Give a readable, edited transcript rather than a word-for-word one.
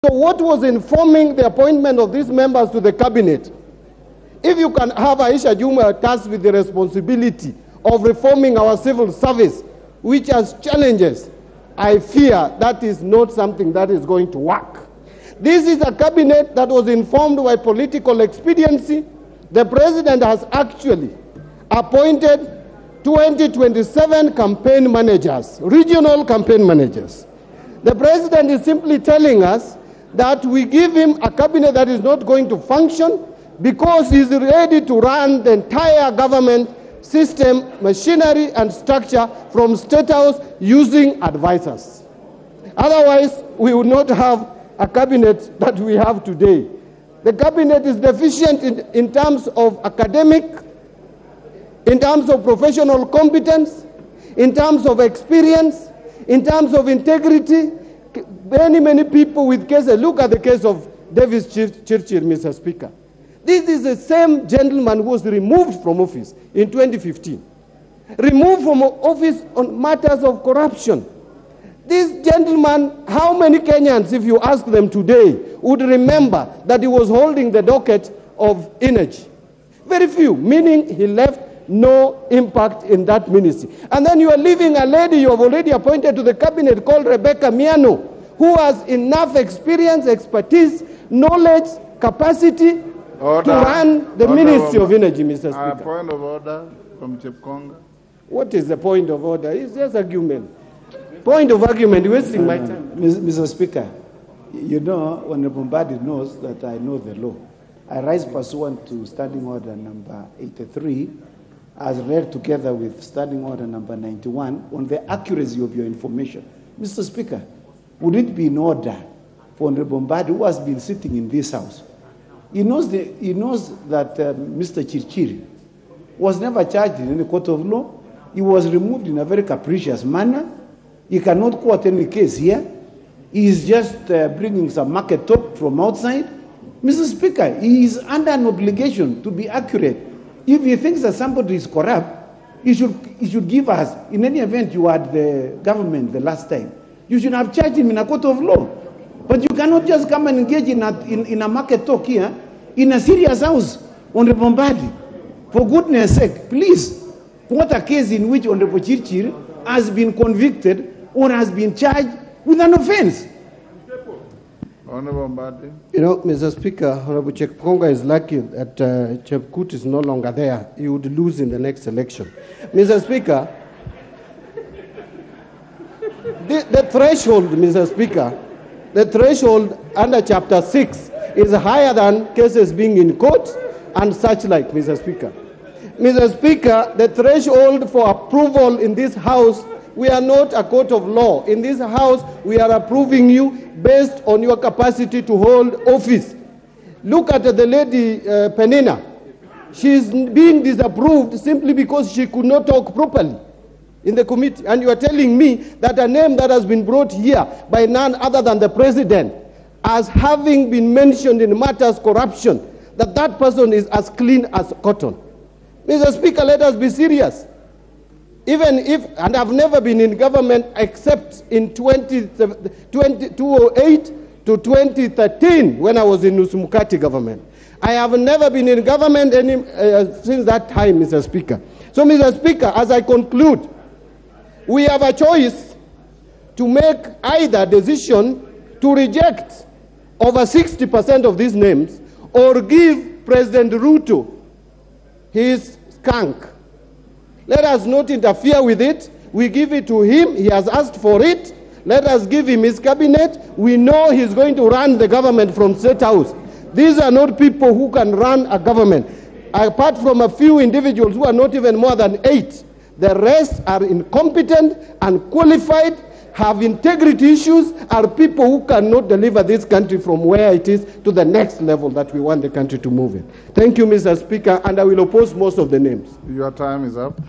So what was informing the appointment of these members to the cabinet? If you can have Aisha Juma tasked with the responsibility of reforming our civil service, which has challenges, I fear that is not something that is going to work. This is a cabinet that was informed by political expediency. The president has actually appointed 2027 campaign managers, regional campaign managers. The president is simply telling us that we give him a cabinet that is not going to function because he's ready to run the entire government system, machinery, and structure from State House using advisors. Otherwise, we would not have a cabinet that we have today. The cabinet is deficient in terms of academic, in terms of professional competence, in terms of experience, in terms of integrity. Many people with cases. Look at the case of Davis Chirchir, Mr. Speaker. This is the same gentleman who was removed from office in 2015. Removed from office on matters of corruption. This gentleman, how many Kenyans, if you ask them today, would remember that he was holding the docket of energy? Very few, meaning he left no impact in that ministry. And then you are leaving a lady you have already appointed to the cabinet called Rebecca Miano, who has enough experience, expertise, knowledge, capacity to run the Ministry of Energy, Mr. Speaker. Point of order from Chepkonga. What is the point of order? It's just argument. Point of argument, wasting my time. Mr. Speaker, you know, Honorable Mbadi knows that I know the law. I rise pursuant to Standing Order number 83, as read together with Standing Order number 91, on the accuracy of your information. Mr. Speaker, would it be in order for Honorable Mbadi, who has been sitting in this house, he knows that Mr. Chirchir was never charged in any court of law. He was removed in a very capricious manner. He cannot quote any case here. He is just bringing some market talk from outside. Mr. Speaker, he is under an obligation to be accurate. If he thinks that somebody is corrupt, he should give us. In any event, you had the government the last time. You should have charged him in a court of law. But you cannot just come and engage in a market talk here, in a serious house, Honorable Mbadi. For goodness sake, please, quote a case in which Honorable Chirchir has been convicted or has been charged with an offense. Honorable Mbadi. You know, Mr. Speaker, Honorable Chepkonga is lucky that Chepkut is no longer there. He would lose in the next election. Mr. Speaker, the threshold, Mr. Speaker, the threshold under Chapter 6 is higher than cases being in court and such like, Mr. Speaker. Mr. Speaker, the threshold for approval in this House, we are not a court of law. In this House, we are approving you based on your capacity to hold office. Look at the lady Penina. She is being disapproved simply because she could not talk properly in the committee. And you are telling me that a name that has been brought here by none other than the president as having been mentioned in matters corruption, that person is as clean as cotton. Mr. Speaker, let us be serious. Even if, and I've never been in government except in 2008 to 2013 when I was in Nusumukati government. I have never been in government since that time, Mr. Speaker. So, Mr. Speaker, as I conclude, we have a choice to make either decision to reject over 60% of these names or give President Ruto his skunk. Let us not interfere with it. We give it to him. He has asked for it. Let us give him his cabinet. We know he's going to run the government from State House. These are not people who can run a government. Apart from a few individuals who are not even more than 8, the rest are incompetent, unqualified, have integrity issues, are people who cannot deliver this country from where it is to the next level that we want the country to move in. Thank you, Mr. Speaker, and I will oppose most of the names. Your time is up.